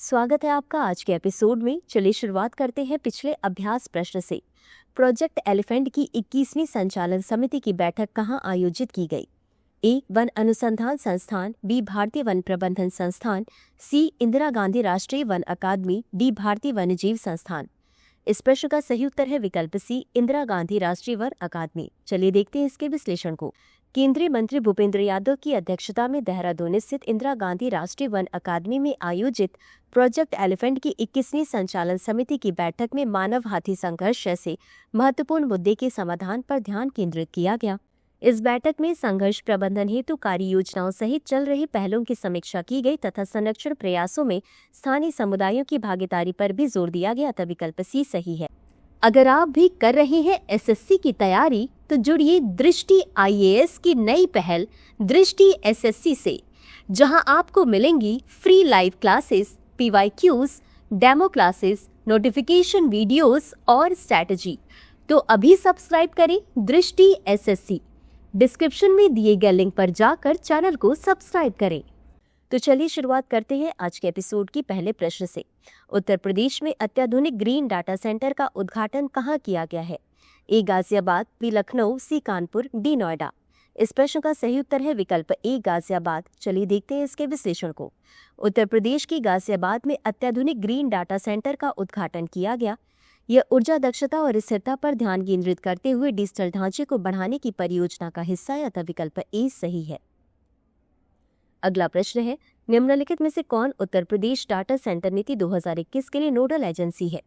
स्वागत है आपका आज के एपिसोड में। चलिए शुरुआत करते हैं पिछले अभ्यास प्रश्न से। प्रोजेक्ट एलिफेंट की 21वीं संचालन समिति की बैठक कहां आयोजित की गई? ए. वन अनुसंधान संस्थान, बी. भारतीय वन प्रबंधन संस्थान, सी. इंदिरा गांधी राष्ट्रीय वन अकादमी, डी. भारतीय वन्यजीव संस्थान। इस प्रश्न का सही उत्तर है विकल्प सी, इंदिरा गांधी राष्ट्रीय वन अकादमी। चलिए देखते हैं इसके विश्लेषण को। केंद्रीय मंत्री भूपेंद्र यादव की अध्यक्षता में देहरादून स्थित इंदिरा गांधी राष्ट्रीय वन अकादमी में आयोजित प्रोजेक्ट एलिफेंट की 21वीं संचालन समिति की बैठक में मानव हाथी संघर्ष जैसे महत्वपूर्ण मुद्दे के समाधान पर ध्यान केंद्रित किया गया। इस बैठक में संघर्ष प्रबंधन हेतु कार्य योजनाओं सहित चल रही पहलों की समीक्षा की गई तथा संरक्षण प्रयासों में स्थानीय समुदायों की भागीदारी पर भी जोर दिया गया। तब विकल्प सी सही है। अगर आप भी कर रहे हैं एसएससी की तैयारी तो जुड़िए दृष्टि आईएएस की नई पहल दृष्टि एसएससी से, जहां आपको मिलेंगी free live classes, PYQs, demo classes, notification videos और स्ट्रैटेजी। तो अभी सब्सक्राइब करें दृष्टि एसएससी। डिस्क्रिप्शन में दिए गए लिंक पर जाकर चैनल को सब्सक्राइब करें। तो चलिए शुरुआत करते हैं आज के एपिसोड की पहले प्रश्न से। उत्तर प्रदेश में अत्याधुनिक ग्रीन डाटा सेंटर का उद्घाटन कहाँ किया गया है? ए. गाजियाबाद, बी. लखनऊ, सी. कानपुर, डी. नोएडा। इस प्रश्न का सही उत्तर है विकल्प ए, गाजियाबाद। चलिए देखते हैं इसके विश्लेषण को। उत्तर प्रदेश की गाजियाबाद में अत्याधुनिक ग्रीन डाटा सेंटर का उद्घाटन किया गया। यह ऊर्जा दक्षता और स्थिरता पर ध्यान केंद्रित करते हुए डिजिटल ढांचे को बढ़ाने की परियोजना का हिस्सा है। अतः विकल्प ए सही है। अगला प्रश्न है, निम्नलिखित में से कौन उत्तर प्रदेश डाटा सेंटर नीति 2021 के लिए नोडल एजेंसी है?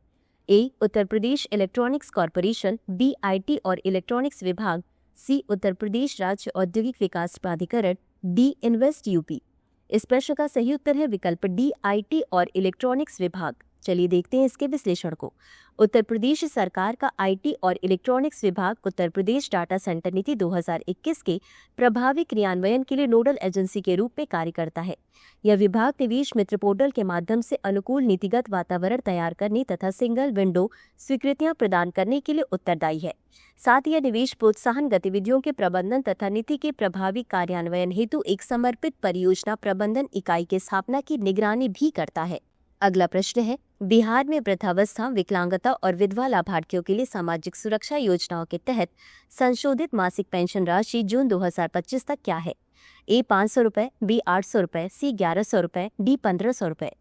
ए. Uttar Pradesh electronics corporation, B. IT और इलेक्ट्रॉनिक्स विभाग, सी. उत्तर प्रदेश राज्य औद्योगिक विकास प्राधिकरण, डी. Invest UP. इस प्रश्न का सही उत्तर है विकल्प डी, आईटी और इलेक्ट्रॉनिक्स विभाग। चलिए देखते हैं इसके विश्लेषण को। उत्तर प्रदेश सरकार का आईटी और इलेक्ट्रॉनिक्स विभाग उत्तर प्रदेश डाटा सेंटर नीति 2021 के प्रभावी क्रियान्वयन के लिए नोडल एजेंसी के रूप में कार्य करता है। यह विभाग निवेश मित्र पोर्टल के माध्यम से अनुकूल नीतिगत वातावरण तैयार करने तथा सिंगल विंडो स्वीकृतियां प्रदान करने के लिए उत्तरदायी है। साथ ही यह निवेश प्रोत्साहन गतिविधियों के प्रबंधन तथा नीति के प्रभावी कार्यान्वयन हेतु एक समर्पित परियोजना प्रबंधन इकाई की स्थापना की निगरानी भी करता है। अगला प्रश्न है, बिहार में वृद्धावस्था, विकलांगता और विधवा लाभार्थियों के लिए सामाजिक सुरक्षा योजनाओं के तहत संशोधित मासिक पेंशन राशि जून 2025 तक क्या है? ए. 500 रुपये, बी. 800 रुपये, सी. 1100 रुपये, डी. 1500 रुपये।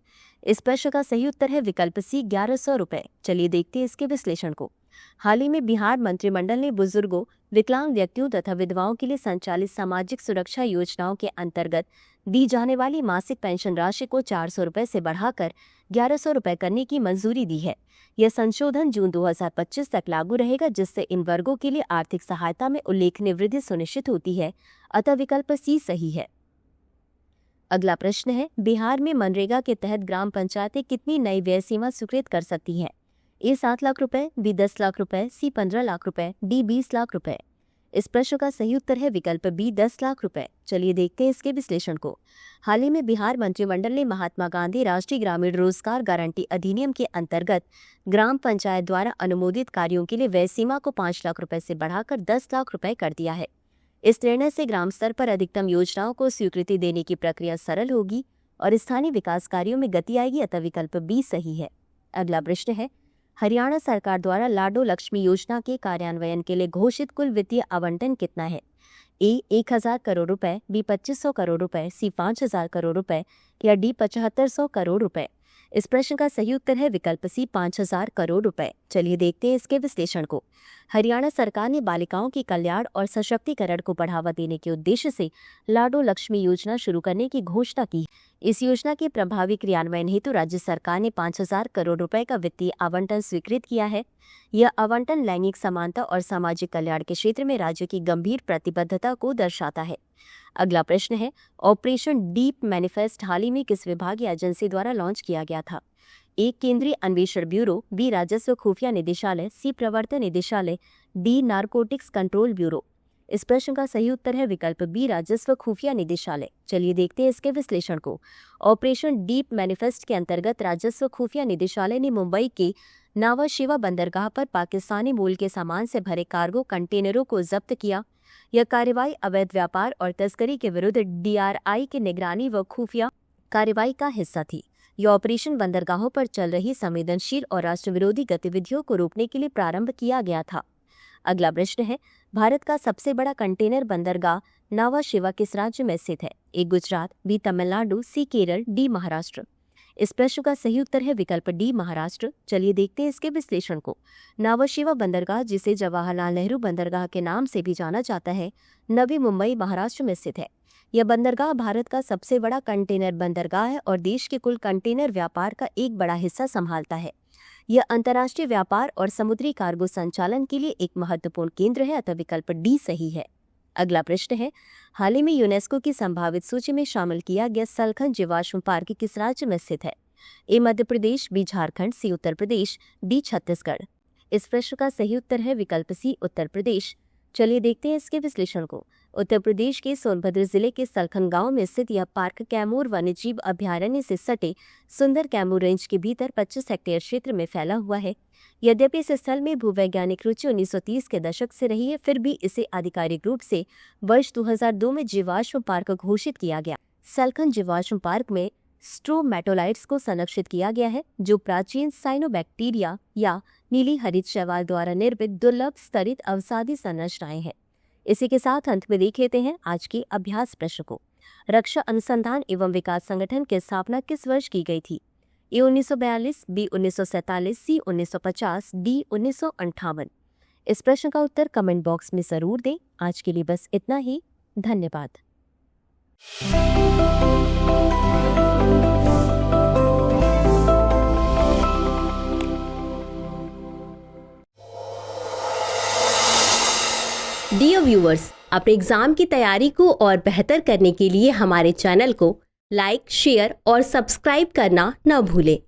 इस प्रश्न का सही उत्तर है विकल्प सी, 1100 रुपये। चलिए देखते हैं इसके विश्लेषण को। हाल ही में बिहार मंत्रिमंडल ने बुजुर्गों, विकलांग व्यक्तियों तथा विधवाओं के लिए संचालित सामाजिक सुरक्षा योजनाओं के अंतर्गत दी जाने वाली मासिक पेंशन राशि को 400 रुपये से बढ़ाकर 1100 रुपये करने की मंजूरी दी है। यह संशोधन जून 2025 तक लागू रहेगा, जिससे इन वर्गों के लिए आर्थिक सहायता में उल्लेखनीय वृद्धि सुनिश्चित होती है। अतः विकल्प सी सही है। अगला प्रश्न है, बिहार में मनरेगा के तहत ग्राम पंचायतें कितनी नई व्यय सीमा स्वीकृत कर सकती हैं? ए. 7 लाख रुपए, बी. 10 लाख रुपए, सी. 15 लाख रुपए, डी. 20 लाख रुपए। इस प्रश्न का सही उत्तर है विकल्प बी, 10 लाख रुपए। चलिए देखते हैं इसके विश्लेषण को। हाल ही में बिहार मंत्रिमंडल ने महात्मा गांधी राष्ट्रीय ग्रामीण रोजगार गारंटी अधिनियम के अंतर्गत ग्राम पंचायत द्वारा अनुमोदित कार्यों के लिए व्यय सीमा को 5 लाख रुपए से बढ़ाकर 10 लाख रुपए कर दिया है। इस निर्णय से ग्राम स्तर पर अधिकतम योजनाओं को स्वीकृति देने की प्रक्रिया सरल होगी और स्थानीय विकास कार्यों में गति आएगी। अतः विकल्प बी सही है। अगला प्रश्न है, हरियाणा सरकार द्वारा लाडो लक्ष्मी योजना के कार्यान्वयन के लिए घोषित कुल वित्तीय आवंटन कितना है? ए. 1000 करोड़ रुपए, बी. 2500 करोड़ रुपए, सी. 5000 करोड़ रुपए या डी. 7500 करोड़ रुपए। इस प्रश्न का सही उत्तर है विकल्प सी, 5000 करोड़ रुपए। चलिए देखते हैं इसके विश्लेषण को। हरियाणा सरकार ने बालिकाओं के कल्याण और सशक्तिकरण को बढ़ावा देने के उद्देश्य से लाडो लक्ष्मी योजना शुरू करने की घोषणा की। इस योजना के प्रभावी क्रियान्वयन हेतु राज्य सरकार ने 5000 करोड़ रुपए का वित्तीय आवंटन स्वीकृत किया है। यह आवंटन लैंगिक समानता और सामाजिक कल्याण के क्षेत्र में राज्य की गंभीर प्रतिबद्धता को दर्शाता है। अगला प्रश्न है, ऑपरेशन डीप मैनिफेस्ट हाल ही में किस विभाग या एजेंसी द्वारा लॉन्च किया गया था? ए. केंद्रीय अन्वेषण ब्यूरो, बी. राजस्व खुफिया निदेशालय, सी. प्रवर्तन निदेशालय, डी. Narcotics control bureau. इस प्रश्न का सही उत्तर है विकल्प बी, राजस्व खुफिया निदेशालय। चलिए देखते हैं इसके विश्लेषण को। ऑपरेशन डीप मैनिफेस्ट के अंतर्गत राजस्व खुफिया निदेशालय ने मुंबई के नावा शिवा बंदरगाह पर पाकिस्तानी मूल के सामान से भरे कार्गो कंटेनरों को जब्त किया। यह कार्रवाई अवैध व्यापार और तस्करी के विरुद्ध DRI की निगरानी व खुफिया कार्रवाई का हिस्सा थी। यह ऑपरेशन बंदरगाहों पर चल रही संवेदनशील और राष्ट्र विरोधी गतिविधियों को रोकने के लिए प्रारंभ किया गया था। अगला प्रश्न है, भारत का सबसे बड़ा कंटेनर बंदरगाह नावा शिवा किस राज्य में स्थित है? ए गुजरात, बी तमिलनाडु, सी केरल, डी महाराष्ट्र। इस प्रश्न का सही उत्तर है विकल्प डी महाराष्ट्र। चलिए देखते हैं इसके विश्लेषण को। नावा शिवा बंदरगाह, जिसे जवाहरलाल नेहरू बंदरगाह के नाम से भी जाना जाता है, नवी मुंबई महाराष्ट्र में स्थित है। यह बंदरगाह भारत का सबसे बड़ा कंटेनर बंदरगाह है और देश के कुल कंटेनर व्यापार का एक बड़ा हिस्सा संभालता है। यह अंतर्राष्ट्रीय व्यापार और समुद्री कार्गो संचालन के लिए एक महत्वपूर्ण केंद्र है, अतः विकल्प डी सही है। अगला प्रश्न है, हाल ही में यूनेस्को की संभावित सूची में शामिल किया गया सलखन जीवाश्म पार्क किस राज्य में स्थित है? ए मध्य प्रदेश, बी झारखंड, सी उत्तर प्रदेश, डी छत्तीसगढ़। इस प्रश्न का सही उत्तर है विकल्प सी उत्तर प्रदेश। चलिए देखते हैं इसके विश्लेषण को। उत्तर प्रदेश के सोनभद्र जिले के सलखन गांव में स्थित यह पार्क कैमूर वन्यजीव अभयारण्य से सटे सुंदर कैमूर रेंज के भीतर 25 हेक्टेयर क्षेत्र में फैला हुआ है। यद्यपि इस स्थल में भूवैज्ञानिक रुचि 1930 के दशक से रही है, फिर भी इसे आधिकारिक रूप से वर्ष 2002 में जीवाश्म पार्क घोषित किया गया। सलखन जीवाश्म पार्क में स्ट्रोमैटोलाइट्स को संरक्षित किया गया है, जो प्राचीन साइनोबैक्टीरिया या नीली हरित शैवाल द्वारा निर्मित दुर्लभ स्तरित अवसादी संरचनाएं हैं। इसी के साथ अंत में देख लेते हैं आज के अभ्यास प्रश्न को। रक्षा अनुसंधान एवं विकास संगठन की स्थापना किस वर्ष की गई थी? ए 1942, बी 1947, सी 1950, डी 1958। इस प्रश्न का उत्तर कमेंट बॉक्स में जरूर दें। आज के लिए बस इतना ही। धन्यवाद। डियर व्यूअर्स, अपने एग्जाम की तैयारी को और बेहतर करने के लिए हमारे चैनल को लाइक, शेयर और सब्सक्राइब करना न भूलें।